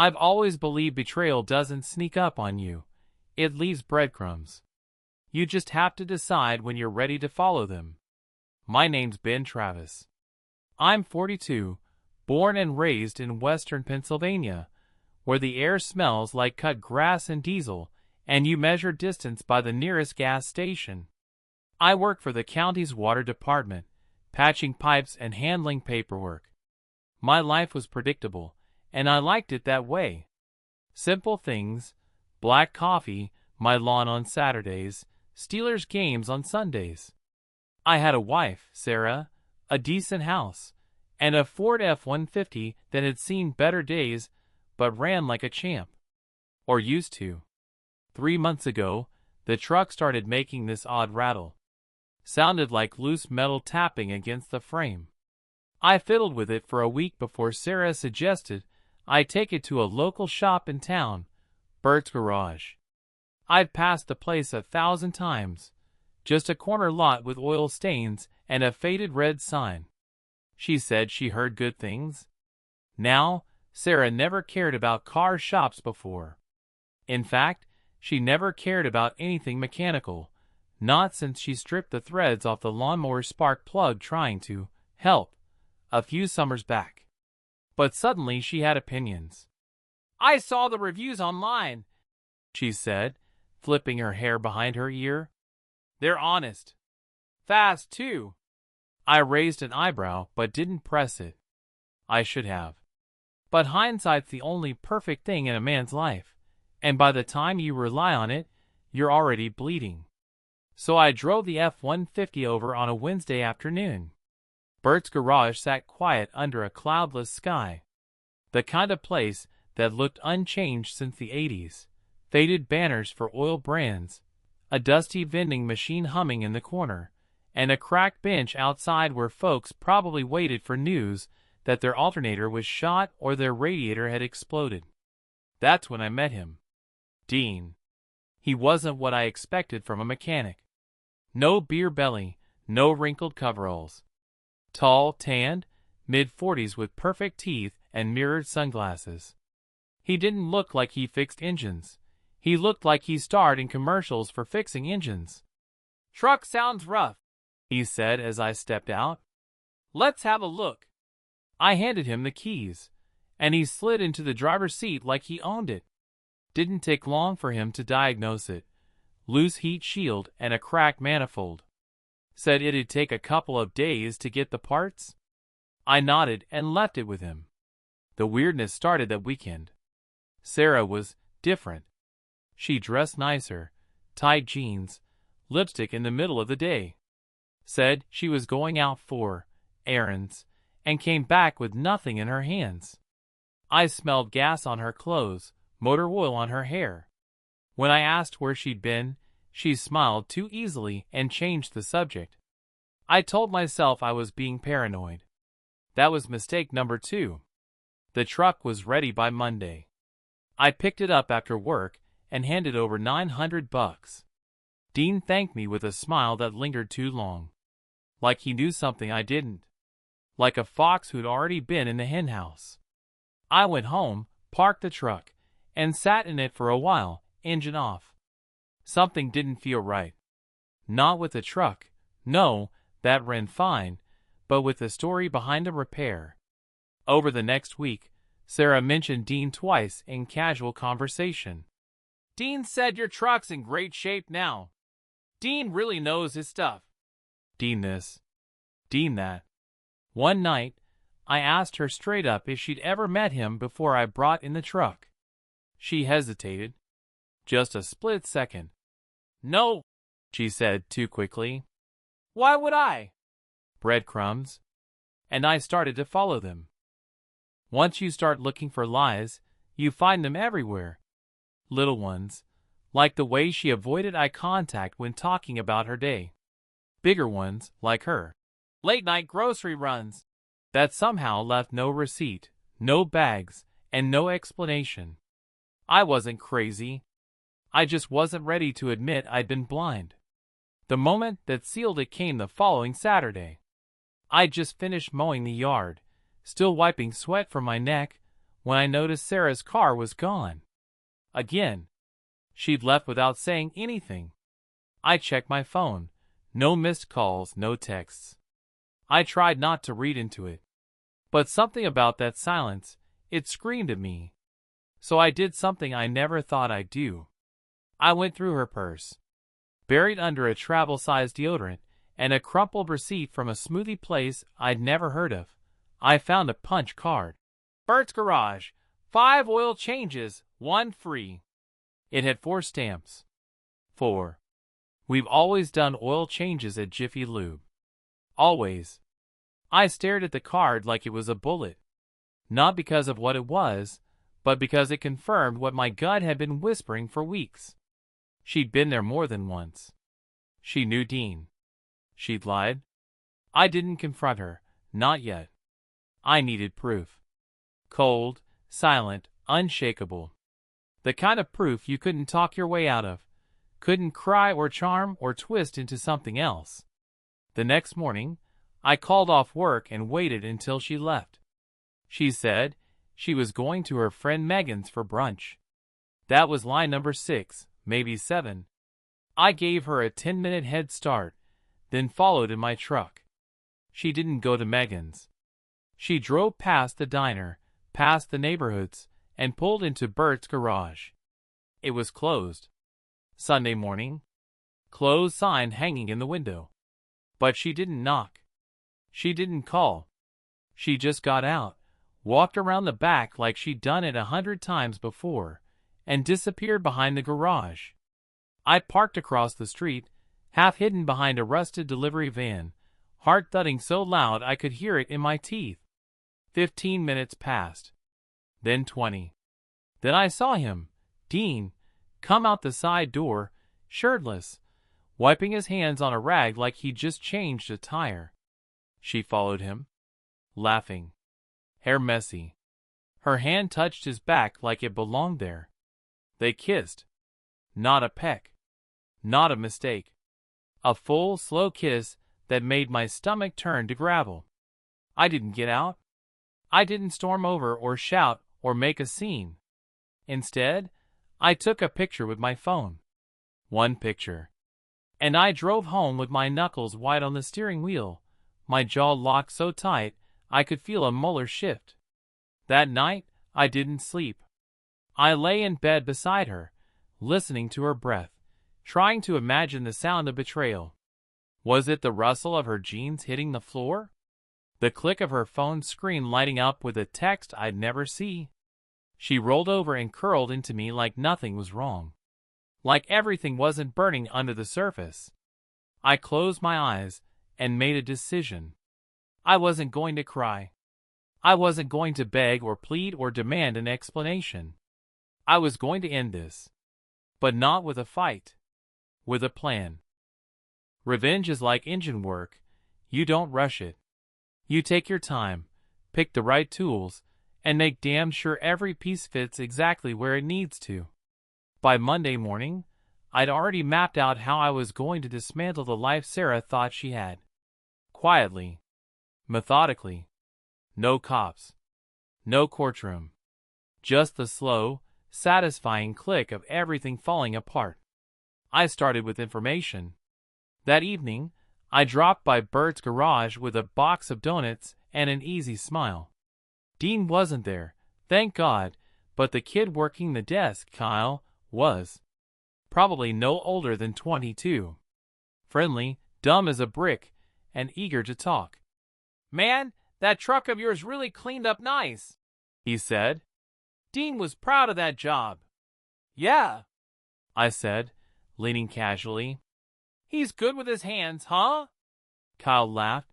I've always believed betrayal doesn't sneak up on you. It leaves breadcrumbs. You just have to decide when you're ready to follow them. My name's Ben Travis. I'm 42, born and raised in western Pennsylvania, where the air smells like cut grass and diesel, and you measure distance by the nearest gas station. I work for the county's water department, patching pipes and handling paperwork. My life was predictable, and I liked it that way. Simple things: black coffee, my lawn on Saturdays, Steelers games on Sundays. I had a wife, Sarah, a decent house, and a Ford F-150 that had seen better days but ran like a champ. Or used to. 3 months ago, the truck started making this odd rattle. Sounded like loose metal tapping against the frame. I fiddled with it for a week before Sarah suggested I take it to a local shop in town, Bert's Garage. I'd passed the place 1,000 times. Just a corner lot with oil stains and a faded red sign. She said she heard good things. Now, Sarah never cared about car shops before. In fact, she never cared about anything mechanical, not since she stripped the threads off the lawnmower spark plug trying to help a few summers back. But suddenly she had opinions. "I saw the reviews online," she said, flipping her hair behind her ear. "They're honest. Fast, too." I raised an eyebrow but didn't press it. I should have. But hindsight's the only perfect thing in a man's life, and by the time you rely on it, you're already bleeding. So I drove the F-150 over on a Wednesday afternoon. Bert's Garage sat quiet under a cloudless sky. The kind of place that looked unchanged since the 80s. Faded banners for oil brands, a dusty vending machine humming in the corner, and a cracked bench outside where folks probably waited for news that their alternator was shot or their radiator had exploded. That's when I met him. Dean. He wasn't what I expected from a mechanic. No beer belly, no wrinkled coveralls. Tall, tanned, mid-40s with perfect teeth and mirrored sunglasses. He didn't look like he fixed engines. He looked like he starred in commercials for fixing engines. "Truck sounds rough," he said as I stepped out. "Let's have a look." I handed him the keys, and he slid into the driver's seat like he owned it. Didn't take long for him to diagnose it. Loose heat shield and a cracked manifold. Said it'd take a couple of days to get the parts. I nodded and left it with him. The weirdness started that weekend. Sarah was different. She dressed nicer, tight jeans, lipstick in the middle of the day. Said she was going out for errands, and came back with nothing in her hands. I smelled gas on her clothes, motor oil on her hair. When I asked where she'd been, she smiled too easily and changed the subject. I told myself I was being paranoid. That was mistake number 2. The truck was ready by Monday. I picked it up after work and handed over $900. Dean thanked me with a smile that lingered too long. Like he knew something I didn't. Like a fox who'd already been in the henhouse. I went home, parked the truck, and sat in it for a while, engine off. Something didn't feel right. Not with the truck, no, that ran fine, but with the story behind the repair. Over the next week, Sarah mentioned Dean twice in casual conversation. "Dean said your truck's in great shape now. Dean really knows his stuff." Dean this. Dean that. One night, I asked her straight up if she'd ever met him before I brought in the truck. She hesitated. Just a split second. "No," she said too quickly. "Why would I?" Breadcrumbs. And I started to follow them. Once you start looking for lies, you find them everywhere. Little ones, like the way she avoided eye contact when talking about her day. Bigger ones, like her late-night grocery runs, that somehow left no receipt, no bags, and no explanation. I wasn't crazy. I just wasn't ready to admit I'd been blind. The moment that sealed it came the following Saturday. I'd just finished mowing the yard, still wiping sweat from my neck, when I noticed Sarah's car was gone. Again, she'd left without saying anything. I checked my phone. No missed calls, no texts. I tried not to read into it. But something about that silence, it screamed at me. So I did something I never thought I'd do. I went through her purse. Buried under a travel-sized deodorant and a crumpled receipt from a smoothie place I'd never heard of, I found a punch card. Bert's Garage, 5 oil changes, 1 free. It had 4 stamps. 4. We've always done oil changes at Jiffy Lube. Always. I stared at the card like it was a bullet. Not because of what it was, but because it confirmed what my gut had been whispering for weeks. She'd been there more than once. She knew Dean. She'd lied. I didn't confront her, not yet. I needed proof. Cold, silent, unshakable. The kind of proof you couldn't talk your way out of, couldn't cry or charm or twist into something else. The next morning, I called off work and waited until she left. She said she was going to her friend Megan's for brunch. That was lie number 6, maybe 7. I gave her a 10-minute head start, then followed in my truck. She didn't go to Megan's. She drove past the diner, past the neighborhoods, and pulled into Bert's Garage. It was closed. Sunday morning. Closed sign hanging in the window. But she didn't knock. She didn't call. She just got out, walked around the back like she'd done it 100 times before, and disappeared behind the garage. I parked across the street, half hidden behind a rusted delivery van, heart thudding so loud I could hear it in my teeth. 15 minutes passed. Then 20. Then I saw him, Dean, come out the side door, shirtless, wiping his hands on a rag like he'd just changed a tire. She followed him, laughing, hair messy. Her hand touched his back like it belonged there. They kissed. Not a peck. Not a mistake. A full, slow kiss that made my stomach turn to gravel. I didn't get out. I didn't storm over or shout or make a scene. Instead, I took a picture with my phone. One picture. And I drove home with my knuckles white on the steering wheel, my jaw locked so tight I could feel a molar shift. That night, I didn't sleep. I lay in bed beside her, listening to her breath, trying to imagine the sound of betrayal. Was it the rustle of her jeans hitting the floor? The click of her phone screen lighting up with a text I'd never see? She rolled over and curled into me like nothing was wrong. Like everything wasn't burning under the surface. I closed my eyes and made a decision. I wasn't going to cry. I wasn't going to beg or plead or demand an explanation. I was going to end this. But not with a fight. With a plan. Revenge is like engine work. You don't rush it. You take your time, pick the right tools, and make damn sure every piece fits exactly where it needs to. By Monday morning, I'd already mapped out how I was going to dismantle the life Sarah thought she had. Quietly. Methodically. No cops. No courtroom. Just the slow, satisfying click of everything falling apart. I started with information. That evening, I dropped by Bert's Garage with a box of donuts and an easy smile. Dean wasn't there, thank God, but the kid working the desk, Kyle, was. Probably no older than 22. Friendly, dumb as a brick, and eager to talk. "Man, that truck of yours really cleaned up nice," he said. "Dean was proud of that job." "Yeah," I said, leaning casually. "He's good with his hands, huh?" Kyle laughed.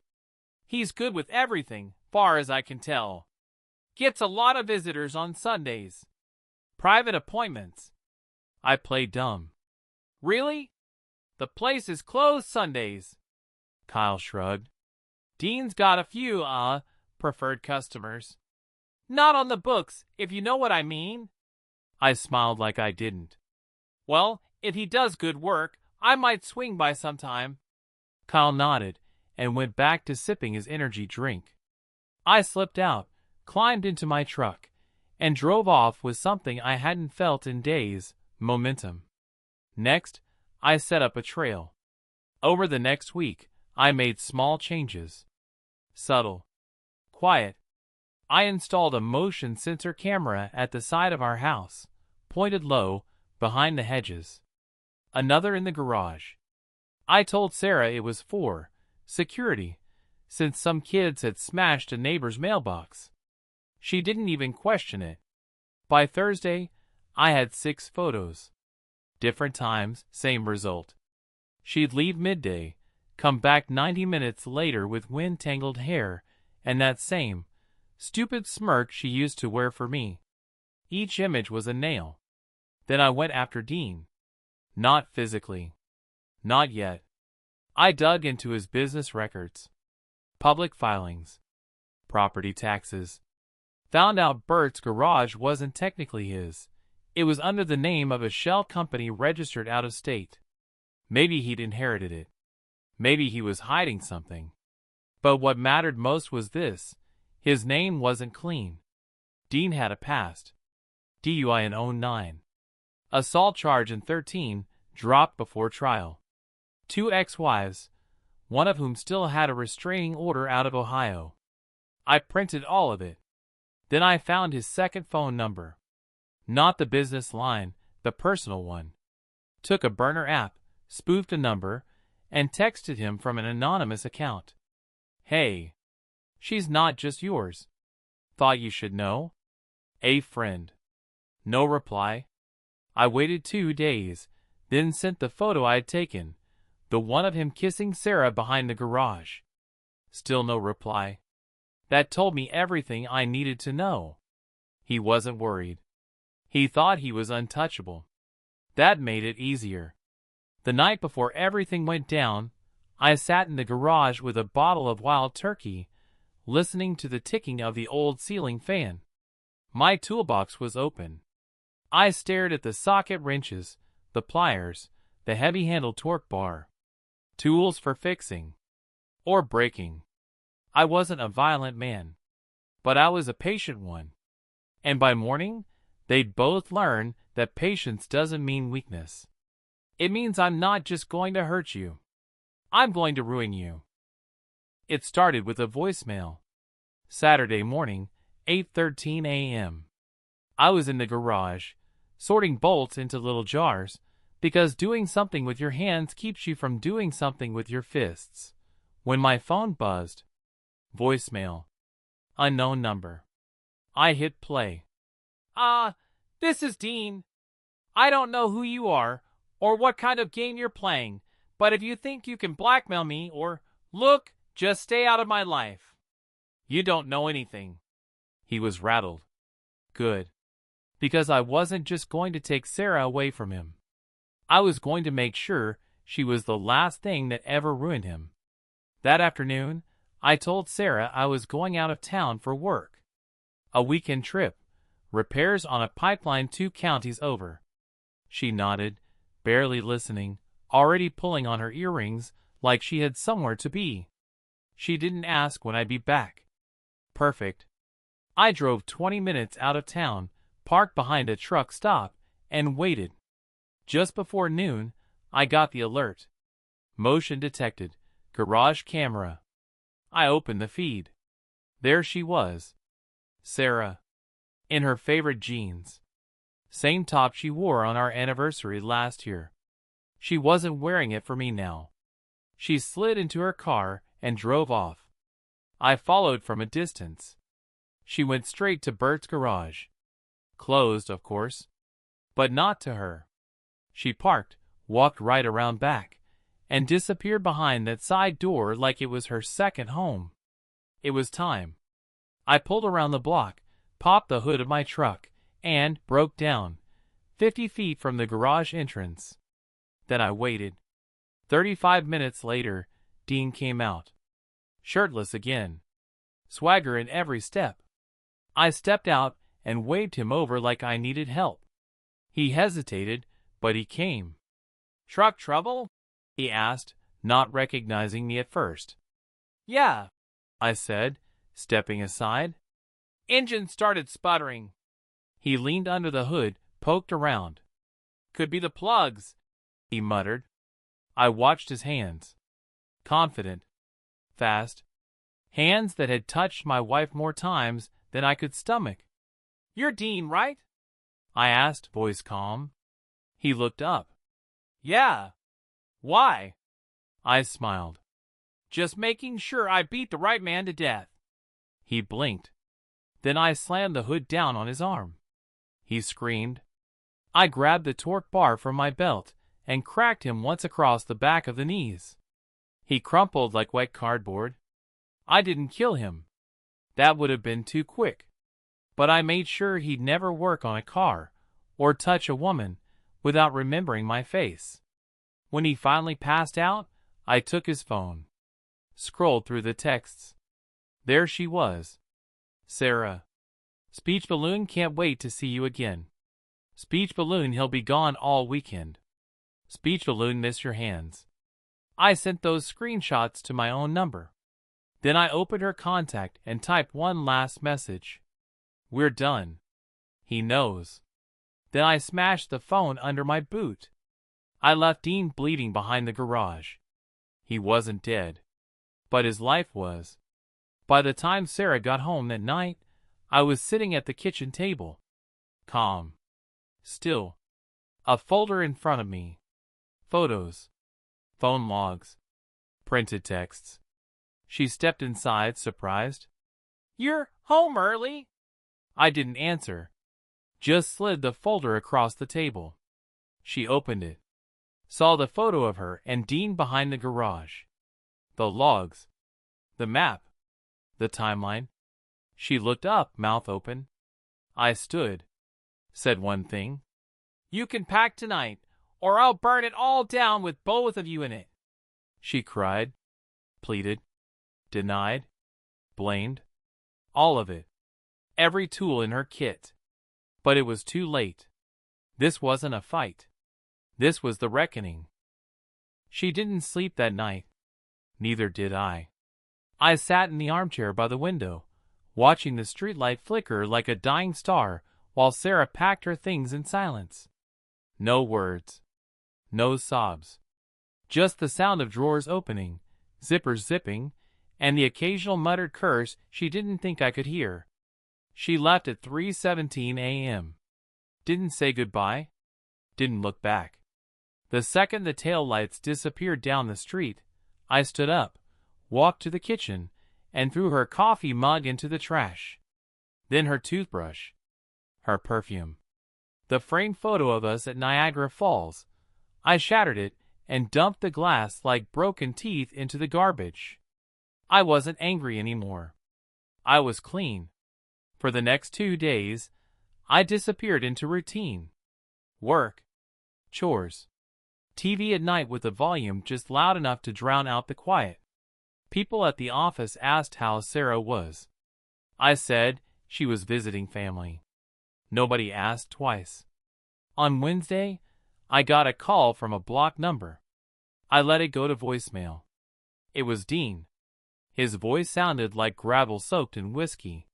"He's good with everything, far as I can tell. Gets a lot of visitors on Sundays. Private appointments." I played dumb. "Really? The place is closed Sundays." Kyle shrugged. "Dean's got a few, preferred customers. Not on the books, if you know what I mean." I smiled like I didn't. "Well, if he does good work, I might swing by sometime." Kyle nodded and went back to sipping his energy drink. I slipped out, climbed into my truck, and drove off with something I hadn't felt in days, momentum. Next, I set up a trail. Over the next week, I made small changes. Subtle. Quiet. I installed a motion sensor camera at the side of our house, pointed low, behind the hedges. Another in the garage. I told Sarah it was for security, since some kids had smashed a neighbor's mailbox. She didn't even question it. By Thursday, I had 6 photos. Different times, same result. She'd leave midday, come back 90 minutes later with wind-tangled hair, and that same stupid smirk she used to wear for me. Each image was a nail. Then I went after Dean. Not physically. Not yet. I dug into his business records, public filings, property taxes. Found out Bert's garage wasn't technically his. It was under the name of a shell company registered out of state. Maybe he'd inherited it. Maybe he was hiding something. But what mattered most was this: his name wasn't clean. Dean had a past. DUI in 09. Assault charge in 13, dropped before trial. 2 ex-wives, one of whom still had a restraining order out of Ohio. I printed all of it. Then I found his second phone number. Not the business line, the personal one. Took a burner app, spoofed a number, and texted him from an anonymous account. Hey, she's not just yours. Thought you should know? A friend. No reply. I waited 2 days, then sent the photo I had taken, the one of him kissing Sarah behind the garage. Still no reply. That told me everything I needed to know. He wasn't worried. He thought he was untouchable. That made it easier. The night before everything went down, I sat in the garage with a bottle of wild turkey, listening to the ticking of the old ceiling fan. My toolbox was open. I stared at the socket wrenches, the pliers, the heavy-handled torque bar. Tools for fixing. Or breaking. I wasn't a violent man. But I was a patient one. And by morning, they'd both learn that patience doesn't mean weakness. It means I'm not just going to hurt you. I'm going to ruin you. It started with a voicemail. Saturday morning, 8:13 a.m. I was in the garage, sorting bolts into little jars, because doing something with your hands keeps you from doing something with your fists. When my phone buzzed. Voicemail. Unknown number. I hit play. This is Dean. I don't know who you are, or what kind of game you're playing, but if you think you can blackmail me or, look, just stay out of my life. You don't know anything. He was rattled. Good. Because I wasn't just going to take Sarah away from him. I was going to make sure she was the last thing that ever ruined him. That afternoon, I told Sarah I was going out of town for work. A weekend trip. Repairs on a pipeline 2 counties over. She nodded, barely listening, already pulling on her earrings like she had somewhere to be. She didn't ask when I'd be back. Perfect. I drove 20 minutes out of town, parked behind a truck stop, and waited. Just before noon, I got the alert. Motion detected. Garage camera. I opened the feed. There she was. Sarah. In her favorite jeans. Same top she wore on our anniversary last year. She wasn't wearing it for me now. She slid into her car and drove off. I followed from a distance. She went straight to Bert's garage. Closed, of course. But not to her. She parked, walked right around back, and disappeared behind that side door like it was her second home. It was time. I pulled around the block, popped the hood of my truck, and broke down, 50 feet from the garage entrance. Then I waited. 35 minutes later, Dean came out. Shirtless again. Swagger in every step. I stepped out and waved him over like I needed help. He hesitated, but he came. "Truck trouble?" he asked, not recognizing me at first. "Yeah," I said, stepping aside. "Engine started sputtering." He leaned under the hood, poked around. "Could be the plugs," he muttered. I watched his hands. Confident. Fast. Hands that had touched my wife more times than I could stomach. "You're Dean, right?" I asked, voice calm. He looked up. "Yeah. Why?" I smiled. "Just making sure I beat the right man to death." He blinked. Then I slammed the hood down on his arm. He screamed. I grabbed the torque bar from my belt and cracked him once across the back of the knees. He crumpled like wet cardboard. I didn't kill him. That would have been too quick. But I made sure he'd never work on a car or touch a woman without remembering my face. When he finally passed out, I took his phone. Scrolled through the texts. There she was. "Sarah. Speech balloon can't wait to see you again. Speech balloon he'll be gone all weekend. Speech balloon miss your hands." I sent those screenshots to my own number. Then I opened her contact and typed one last message. "We're done. He knows." Then I smashed the phone under my boot. I left Dean bleeding behind the garage. He wasn't dead, but his life was. By the time Sarah got home that night, I was sitting at the kitchen table. Calm. Still. A folder in front of me. Photos. Phone logs. Printed texts. She stepped inside, surprised. "You're home early?" I didn't answer. Just slid the folder across the table. She opened it. Saw the photo of her and Dean behind the garage. The logs. The map. The timeline. She looked up, mouth open. I stood. Said one thing. "You can pack tonight, or I'll burn it all down with both of you in it." She cried. Pleaded. Denied. Blamed. All of it. Every tool in her kit. But it was too late. This wasn't a fight. This was the reckoning. She didn't sleep that night. Neither did I. I sat in the armchair by the window, watching the streetlight flicker like a dying star while Sarah packed her things in silence. No words. No sobs. Just the sound of drawers opening, zippers zipping, and the occasional muttered curse she didn't think I could hear. She left at 3:17 a.m. Didn't say goodbye. Didn't look back. The second the taillights disappeared down the street, I stood up, walked to the kitchen, and threw her coffee mug into the trash. Then her toothbrush. Her perfume. The framed photo of us at Niagara Falls. I shattered it and dumped the glass like broken teeth into the garbage. I wasn't angry anymore. I was clean. For the next 2 days, I disappeared into routine. Work. Chores. TV at night with the volume just loud enough to drown out the quiet. People at the office asked how Sarah was. I said she was visiting family. Nobody asked twice. On Wednesday, I got a call from a blocked number. I let it go to voicemail. It was Dean. His voice sounded like gravel soaked in whiskey.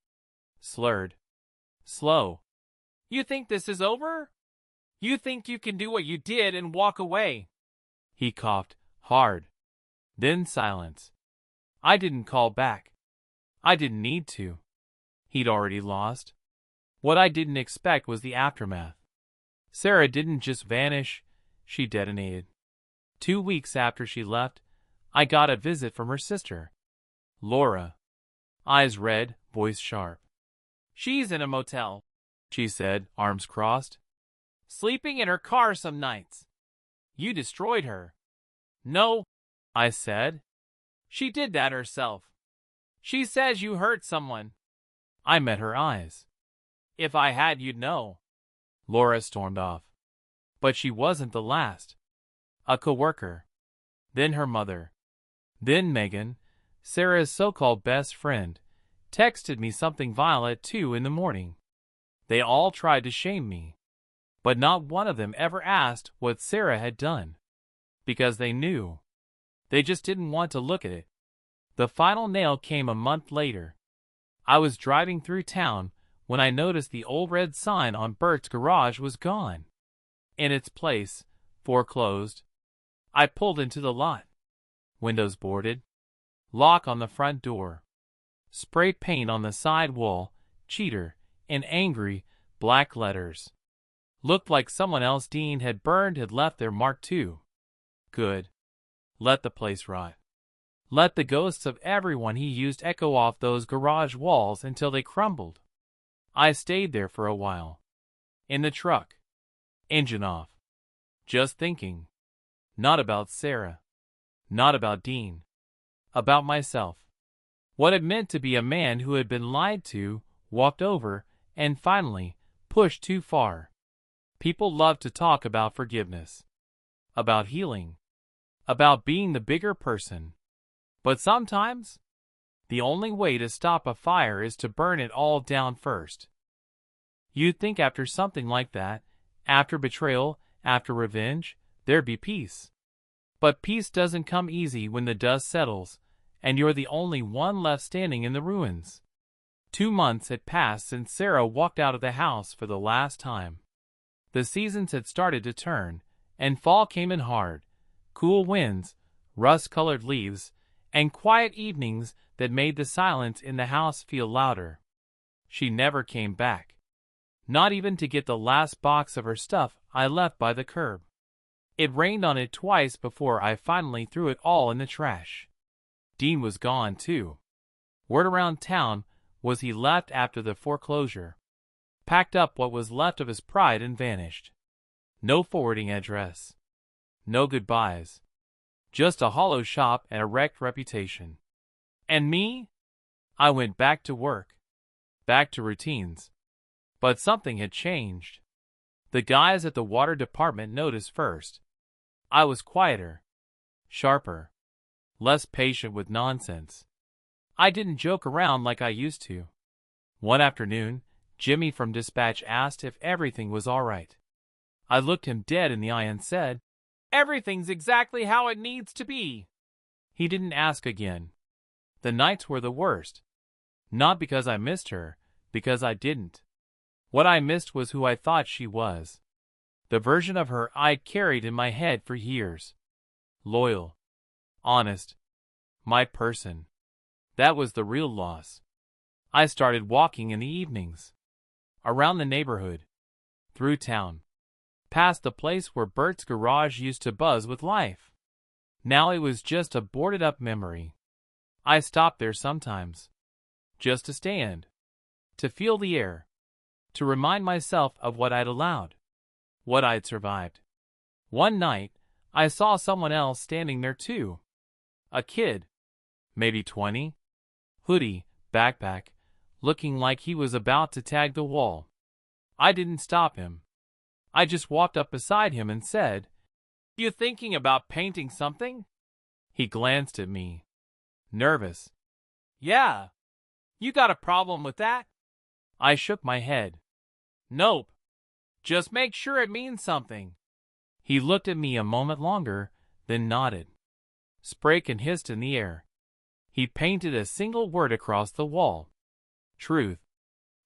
Slurred. Slow. "You think this is over? You think you can do what you did and walk away?" He coughed hard. Then silence. I didn't call back. I didn't need to. He'd already lost. What I didn't expect was the aftermath. Sarah didn't just vanish, she detonated. 2 weeks after she left, I got a visit from her sister, Laura. Eyes red, voice sharp. "She's in a motel," she said, arms crossed. "Sleeping in her car some nights. You destroyed her." "No," I said. "She did that herself. She says you hurt someone." I met her eyes. "If I had, you'd know." Laura stormed off. But she wasn't the last. A coworker. Then her mother. Then Megan, Sarah's so-called best friend, texted me something vile at 2 in the morning. They all tried to shame me. But not one of them ever asked what Sarah had done. Because they knew. They just didn't want to look at it. The final nail came a month later. I was driving through town when I noticed the old red sign on Bert's garage was gone. In its place, foreclosed. I pulled into the lot. Windows boarded. Lock on the front door. Spray paint on the side wall, cheater, in angry, black letters. Looked like someone else Dean had burned had left their mark too. Good. Let the place rot. Let the ghosts of everyone he used echo off those garage walls until they crumbled. I stayed there for a while. In the truck. Engine off. Just thinking. Not about Sarah. Not about Dean. About myself. What it meant to be a man who had been lied to, walked over, and finally, pushed too far. People love to talk about forgiveness. About healing. About being the bigger person. But sometimes, the only way to stop a fire is to burn it all down first. You'd think after something like that, after betrayal, after revenge, there'd be peace. But peace doesn't come easy when the dust settles, and you're the only one left standing in the ruins. 2 months had passed since Sarah walked out of the house for the last time. The seasons had started to turn, and fall came in hard. Cool winds, rust-colored leaves, and quiet evenings that made the silence in the house feel louder. She never came back. Not even to get the last box of her stuff I left by the curb. It rained on it twice before I finally threw it all in the trash. Dean was gone too. Word around town was he left after the foreclosure. Packed up what was left of his pride and vanished. No forwarding address. No goodbyes. Just a hollow shop and a wrecked reputation. And me? I went back to work. Back to routines. But something had changed. The guys at the water department noticed first. I was quieter. Sharper. Less patient with nonsense. I didn't joke around like I used to. One afternoon, Jimmy from dispatch asked if everything was all right. I looked him dead in the eye and said, "Everything's exactly how it needs to be." He didn't ask again. The nights were the worst. Not because I missed her, because I didn't. What I missed was who I thought she was. The version of her I'd carried in my head for years. Loyal. Honest. My person. That was the real loss. I started walking in the evenings. Around the neighborhood. Through town. Past the place where Bert's garage used to buzz with life. Now it was just a boarded-up memory. I stopped there sometimes. Just to stand. To feel the air. To remind myself of what I'd allowed. What I'd survived. One night, I saw someone else standing there too. A kid. Maybe 20. Hoodie, backpack, looking like he was about to tag the wall. I didn't stop him. I just walked up beside him and said, "You thinking about painting something?" He glanced at me. Nervous. "Yeah. You got a problem with that?" I shook my head. "Nope. Just make sure it means something." He looked at me a moment longer, then nodded. Spray can hissed in the air. He painted a single word across the wall. Truth.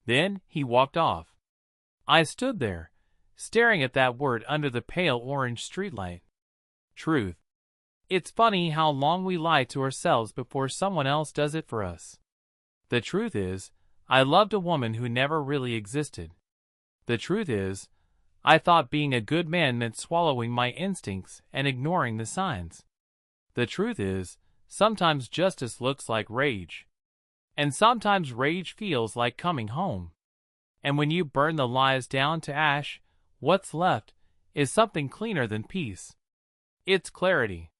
Then he walked off. I stood there, staring at that word under the pale orange streetlight. Truth. It's funny how long we lie to ourselves before someone else does it for us. The truth is, I loved a woman who never really existed. The truth is, I thought being a good man meant swallowing my instincts and ignoring the signs. The truth is, sometimes justice looks like rage. And sometimes rage feels like coming home. And when you burn the lies down to ash, what's left is something cleaner than peace. It's clarity.